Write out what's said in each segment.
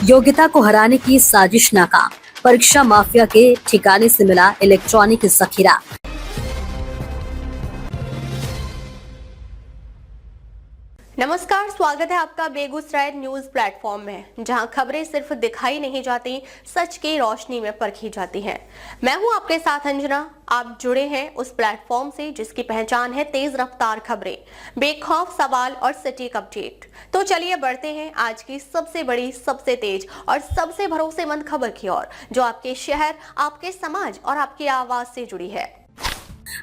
योग्यता को हराने की साजिश नाकाम, परीक्षा माफिया के ठिकाने से मिला इलेक्ट्रॉनिक जखीरा। नमस्कार, स्वागत है आपका बेगूसराय न्यूज प्लेटफॉर्म में, जहां खबरें सिर्फ दिखाई नहीं जाती, सच की रोशनी में परखी जाती हैं। मैं हूं आपके साथ अंजना। आप जुड़े हैं उस प्लेटफॉर्म से जिसकी पहचान है तेज रफ्तार खबरें, बेखौफ सवाल और सटीक अपडेट। तो चलिए बढ़ते हैं आज की सबसे बड़ी, सबसे तेज और सबसे भरोसेमंद खबर की ओर, जो आपके शहर, आपके समाज और आपकी आवाज से जुड़ी है।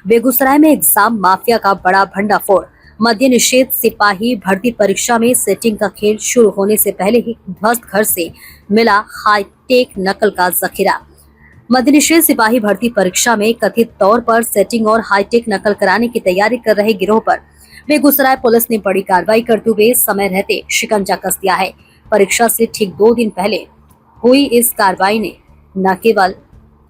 बेगूसराय में एग्जाम माफिया का बड़ा भंडाफोड़। मद्य निषेध सिपाही भर्ती परीक्षा में सेटिंग का खेल शुरू होने से पहले ही ध्वस्त घर से मिला हाईटेक नकल का जखीरा। मद्य निषेध सिपाही भर्ती परीक्षा में कथित तौर पर सेटिंग और हाईटेक नकल कराने की तैयारी कर रहे गिरोह पर बेगूसराय पुलिस ने बड़ी कार्रवाई करते हुए समय रहते शिकंजा कस दिया है। परीक्षा से ठीक 2 दिन पहले हुई इस कार्रवाई ने न केवल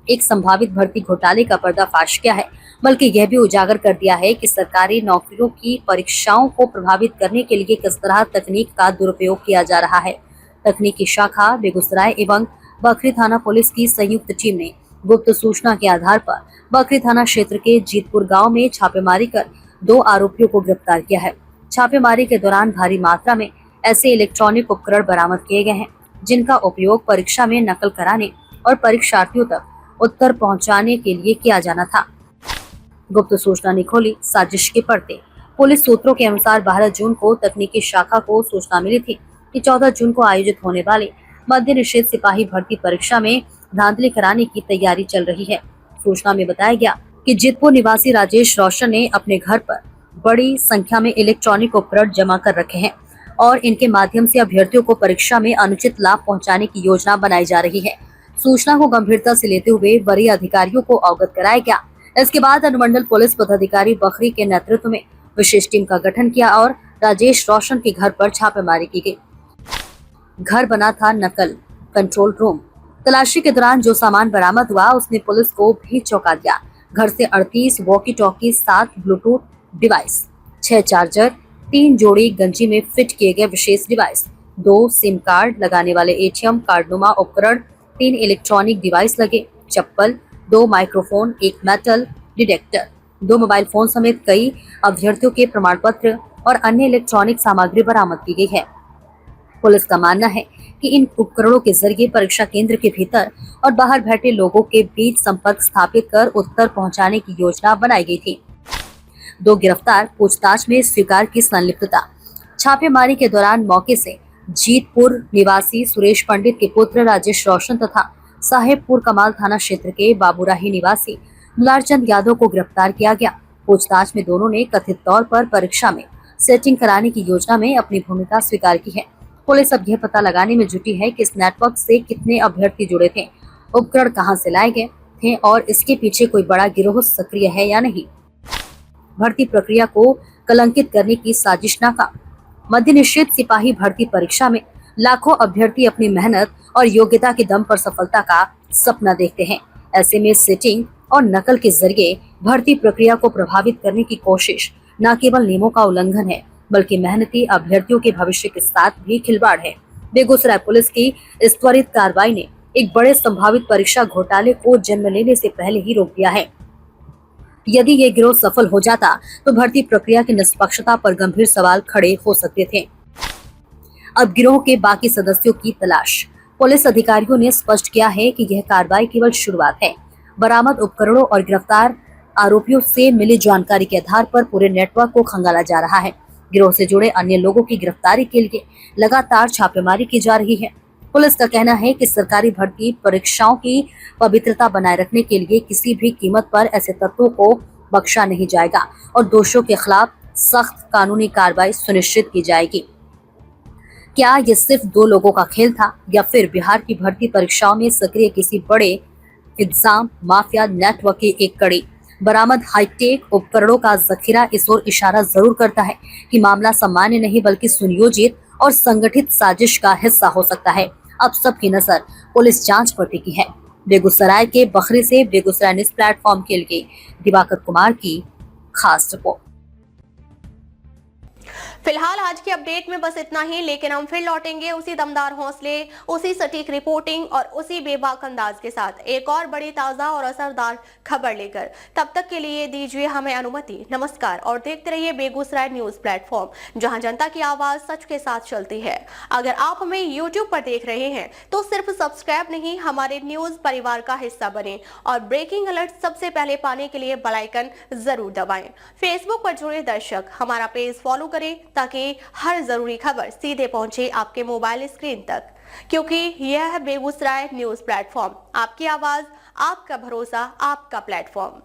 एक संभावित भर्ती घोटाले का पर्दाफाश किया है, बल्कि यह भी उजागर कर दिया है कि सरकारी नौकरियों की परीक्षाओं को प्रभावित करने के लिए किस तरह तकनीक का दुरुपयोग किया जा रहा है। तकनीकी शाखा बेगूसराय एवं बखरी थाना पुलिस की संयुक्त टीम ने गुप्त सूचना के आधार पर बखरी थाना क्षेत्र के जीतपुर गांव में छापेमारी कर 2 आरोपियों को गिरफ्तार किया है। छापेमारी के दौरान भारी मात्रा में ऐसे इलेक्ट्रॉनिक उपकरण बरामद किए गए हैं जिनका उपयोग परीक्षा में नकल कराने और परीक्षार्थियों तक उत्तर पहुंचाने के लिए किया जाना था। गुप्त सूचना ने खोली साजिश के पर्दे। पुलिस सूत्रों के अनुसार 12 जून को तकनीकी शाखा को सूचना मिली थी कि 14 जून को आयोजित होने वाले मद्य निषेध सिपाही भर्ती परीक्षा में धांधली कराने की तैयारी चल रही है। सूचना में बताया गया कि जीतपुर निवासी राजेश रोशन ने अपने घर पर बड़ी संख्या में इलेक्ट्रॉनिक उपकरण जमा कर रखे हैं और इनके माध्यम से अभ्यर्थियों को परीक्षा में अनुचित लाभ पहुँचाने की योजना बनाई जा रही है। सूचना को गंभीरता से लेते हुए वरीय अधिकारियों को अवगत कराया गया। इसके बाद अनुमंडल पुलिस पदाधिकारी बखरी के नेतृत्व में विशेष टीम का गठन किया और राजेश रोशन के घर पर छापेमारी की गई। घर बना था नकल कंट्रोल रूम। तलाशी के दौरान जो सामान बरामद हुआ उसने पुलिस को भी चौंका दिया। घर से 38 walkie talkie, 7 Bluetooth device, 6 charger, 3 जोड़ी गंजी में फिट किए गए विशेष डिवाइस, 2 सिम कार्ड लगाने वाले एटीएम कार्डनुमा उपकरण, 3 इलेक्ट्रॉनिक डिवाइस लगे, चप्पल, 2 microphone, 1 metal detector, 2 mobile phone समेत कई अभ्यर्थियों के प्रमाण पत्र और अन्य इलेक्ट्रॉनिक सामग्री बरामद की गई है। पुलिस का मानना है कि इन उपकरणों के जरिए परीक्षा केंद्र के भीतर और बाहर बैठे लोगों के बीच संपर्क स्थापित कर उत्तर पहुंचाने की योजना बनाई गई थी। 2 गिरफ्तार, पूछताछ में स्वीकार की संलिप्तता। छापेमारी के दौरान मौके से जीतपुर निवासी सुरेश पंडित के पुत्र राजेश रोशन तथा साहेबपुर कमाल थाना क्षेत्र के बाबूराही निवासी दुलारचंद यादव को गिरफ्तार किया गया। पूछताछ में दोनों ने कथित तौर पर परीक्षा में सेटिंग कराने की योजना में अपनी भूमिका स्वीकार की है। पुलिस अब यह पता लगाने में जुटी है कि इस नेटवर्क से कितने अभ्यर्थी जुड़े थे, उपकरण कहां से लाए गए थे और इसके पीछे कोई बड़ा गिरोह सक्रिय है या नहीं। भर्ती प्रक्रिया को कलंकित करने की साजिश नाकाम। मद्य निषेध सिपाही भर्ती परीक्षा में लाखों अभ्यर्थी अपनी मेहनत और योग्यता के दम पर सफलता का सपना देखते हैं। ऐसे में सेटिंग और नकल के जरिए भर्ती प्रक्रिया को प्रभावित करने की कोशिश न केवल नियमों का उल्लंघन है, बल्कि मेहनती अभ्यर्थियों के भविष्य के साथ भी खिलवाड़ है। बेगूसराय पुलिस की इस त्वरित कार्रवाई ने एक बड़े संभावित परीक्षा घोटाले को जन्म लेने से पहले ही रोक दिया है। यदि ये गिरोह सफल हो जाता तो भर्ती प्रक्रिया की निष्पक्षता पर गंभीर सवाल खड़े हो सकते थे। अब गिरोह के बाकी सदस्यों की तलाश। पुलिस अधिकारियों ने स्पष्ट किया है कि यह कार्रवाई केवल शुरुआत है। बरामद उपकरणों और गिरफ्तार आरोपियों से मिली जानकारी के आधार पर पूरे नेटवर्क को खंगाला जा रहा है। गिरोह से जुड़े अन्य लोगों की गिरफ्तारी के लिए लगातार छापेमारी की जा रही है। पुलिस का कहना है कि सरकारी भर्ती परीक्षाओं की पवित्रता बनाए रखने के लिए किसी भी कीमत पर ऐसे तत्वों को बख्शा नहीं जाएगा और दोषियों के खिलाफ सख्त कानूनी कार्रवाई सुनिश्चित की जाएगी। क्या ये सिर्फ 2 लोगों का खेल था या फिर बिहार की भर्ती परीक्षाओं में सक्रिय किसी बड़े एग्जाम माफिया नेटवर्क की एक कड़ी? बरामद हाईटेक उपकरणों का जखीरा इस ओर इशारा जरूर करता है कि मामला सामान्य नहीं बल्कि सुनियोजित और संगठित साजिश का हिस्सा हो सकता है। अब सबकी नजर पुलिस जांच पर टिकी है। बेगूसराय के बखरी से बेगूसराय न्यूज प्लेटफॉर्म के लिए दिवाकर कुमार की खास रिपोर्ट। फिलहाल आज की अपडेट में बस इतना ही, लेकिन हम फिर लौटेंगे उसी दमदार हौसले, उसी सटीक रिपोर्टिंग और उसी बेबाक अंदाज के साथ एक और बड़ी ताजा और असरदार खबर लेकर। तब तक के लिए दीजिए हमें अनुमति। नमस्कार और देखते रहिए बेगूसराय न्यूज प्लेटफॉर्म, जहां जनता की आवाज सच के साथ चलती है। अगर आप हमें यूट्यूब पर देख रहे हैं तो सिर्फ सब्सक्राइब नहीं, हमारे न्यूज परिवार का हिस्सा बने और ब्रेकिंग अलर्ट सबसे पहले पाने के लिए बेल आइकन जरूर दबाएं। फेसबुक पर जुड़े दर्शक हमारा पेज फॉलो करें ताकि हर जरूरी खबर सीधे पहुंचे आपके मोबाइल स्क्रीन तक, क्योंकि यह है बेगूसराय न्यूज प्लेटफॉर्म, आपकी आवाज, आपका भरोसा, आपका प्लेटफॉर्म।